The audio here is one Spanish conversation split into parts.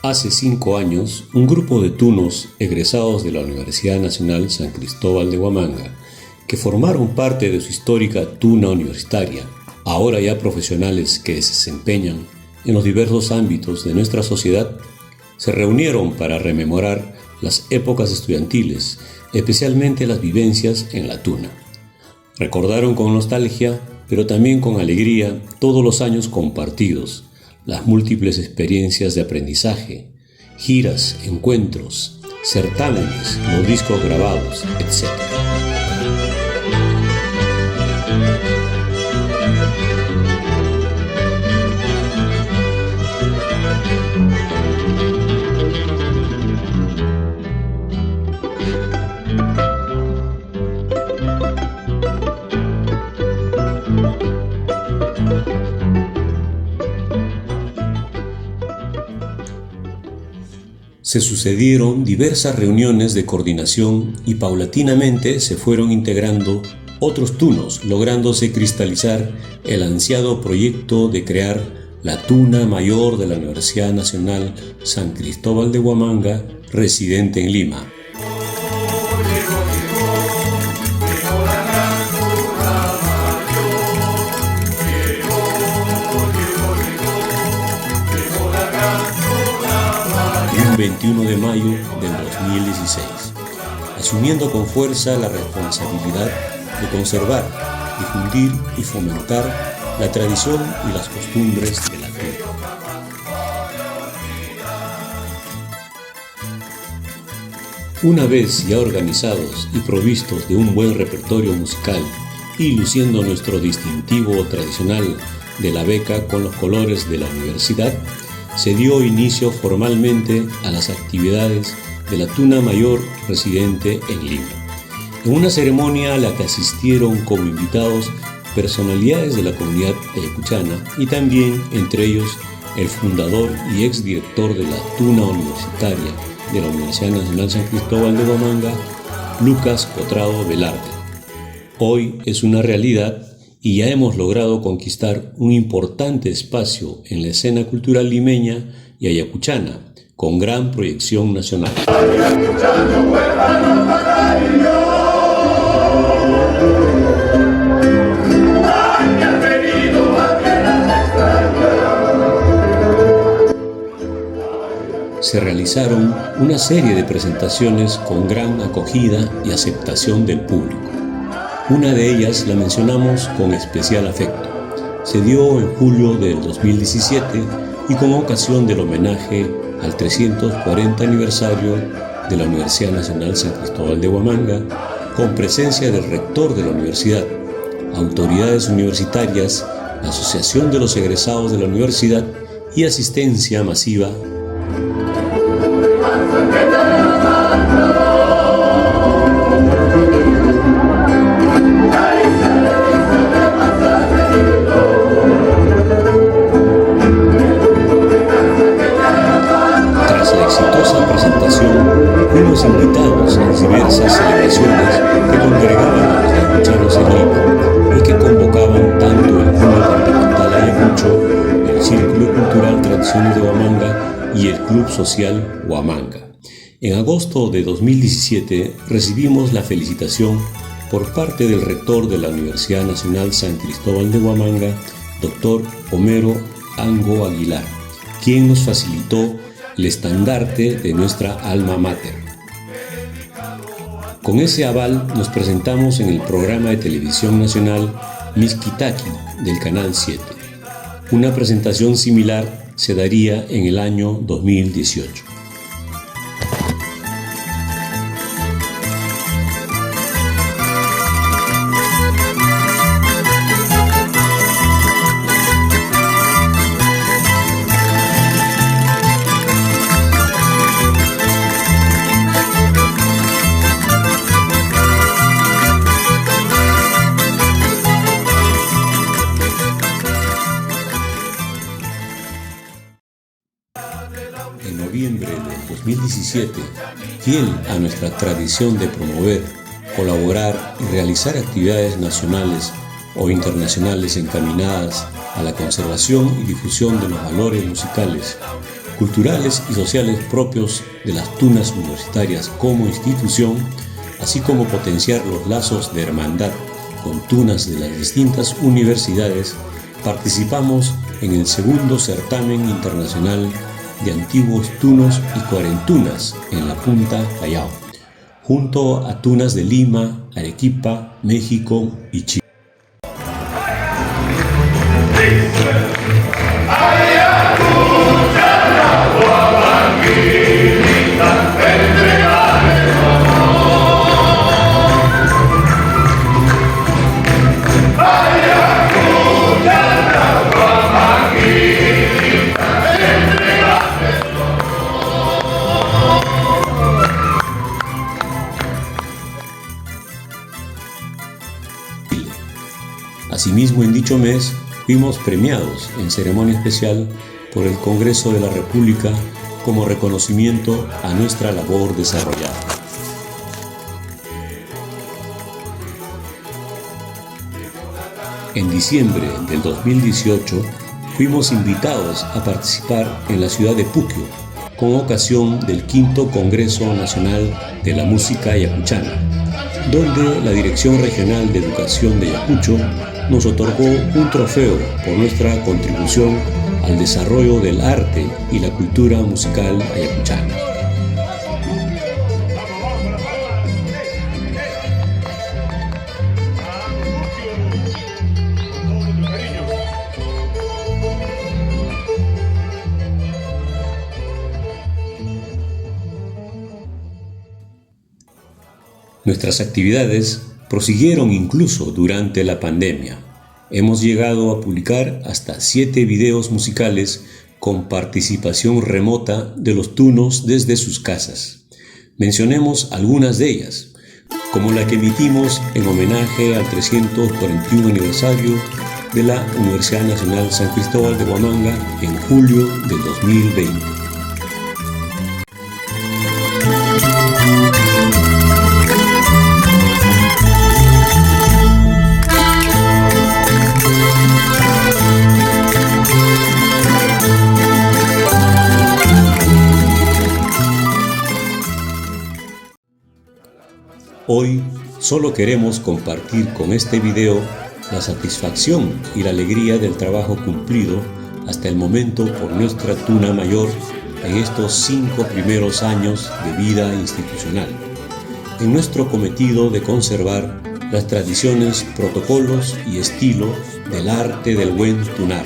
Hace 5 años, un grupo de tunos egresados de la Universidad Nacional San Cristóbal de Huamanga, que formaron parte de su histórica tuna universitaria, ahora ya profesionales que se desempeñan en los diversos ámbitos de nuestra sociedad, se reunieron para rememorar las épocas estudiantiles, especialmente las vivencias en la tuna. Recordaron con nostalgia, pero también con alegría, todos los años compartidos, las múltiples experiencias de aprendizaje, giras, encuentros, certámenes, los discos grabados, etc. Se sucedieron diversas reuniones de coordinación y paulatinamente se fueron integrando otros tunos, lográndose cristalizar el ansiado proyecto de crear la Tuna Mayor de la Universidad Nacional San Cristóbal de Huamanga, residente en Lima. Un 21 de mayo del 2016, asumiendo con fuerza la responsabilidad de conservar, difundir y fomentar la tradición y las costumbres de la tuna. Una vez ya organizados y provistos de un buen repertorio musical y luciendo nuestro distintivo tradicional de la beca con los colores de la universidad, se dio inicio formalmente a las actividades de la Tuna Mayor residente en Lima. En una ceremonia a la que asistieron como invitados personalidades de la comunidad ayacuchana y también, entre ellos, el fundador y exdirector de la Tuna Universitaria de la Universidad Nacional San Cristóbal de Huamanga, Lucas Cotrado Velarde. Hoy es una realidad y ya hemos logrado conquistar un importante espacio en la escena cultural limeña y ayacuchana, con gran proyección nacional. Se realizaron una serie de presentaciones con gran acogida y aceptación del público. Una de ellas la mencionamos con especial afecto. Se dio en julio del 2017 y con ocasión del homenaje al 340 aniversario de la Universidad Nacional San Cristóbal de Huamanga, con presencia del rector de la universidad, autoridades universitarias, la Asociación de los Egresados de la Universidad y asistencia masiva. Fuimos invitados a diversas celebraciones que congregaban a los ayacuchanos en Lima y que convocaban tanto el Club Departamental Ayacucho, el Círculo Cultural Tradiciones de Huamanga y el Club Social Huamanga. En agosto de 2017 recibimos la felicitación por parte del rector de la Universidad Nacional San Cristóbal de Huamanga, Dr. Homero Ango Aguilar, quien nos facilitó el estandarte de nuestra alma mater. Con ese aval nos presentamos en el programa de televisión nacional Miskitaki del Canal 7. Una presentación similar se daría en el año 2018. En noviembre del 2017, fiel a nuestra tradición de promover, colaborar y realizar actividades nacionales o internacionales encaminadas a la conservación y difusión de los valores musicales, culturales y sociales propios de las tunas universitarias como institución, así como potenciar los lazos de hermandad con tunas de las distintas universidades, participamos en el segundo certamen internacional de antiguos tunos y cuarentunas en la Punta Callao, junto a tunas de Lima, Arequipa, México y Chile. Asimismo, en dicho mes fuimos premiados en ceremonia especial por el Congreso de la República como reconocimiento a nuestra labor desarrollada. En diciembre del 2018 fuimos invitados a participar en la ciudad de Puquio con ocasión del V Congreso Nacional de la Música Ayacuchana, donde la Dirección Regional de Educación de Ayacucho nos otorgó un trofeo por nuestra contribución al desarrollo del arte y la cultura musical ayacuchana. Nuestras actividades prosiguieron incluso durante la pandemia. Hemos llegado a publicar hasta 7 videos musicales con participación remota de los tunos desde sus casas. Mencionemos algunas de ellas, como la que emitimos en homenaje al 341 aniversario de la Universidad Nacional San Cristóbal de Huamanga en julio del 2020. Hoy solo queremos compartir con este video la satisfacción y la alegría del trabajo cumplido hasta el momento por nuestra Tuna Mayor en estos 5 primeros años de vida institucional, en nuestro cometido de conservar las tradiciones, protocolos y estilo del arte del buen tunar,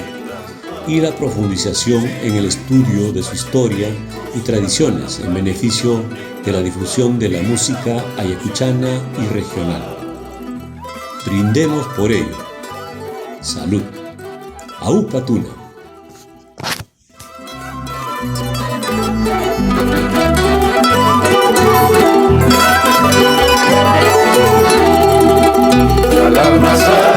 y la profundización en el estudio de su historia y tradiciones en beneficio de la difusión de la música ayacuchana y regional. Brindemos por ello. Salud. Aupa Tuna. Alarma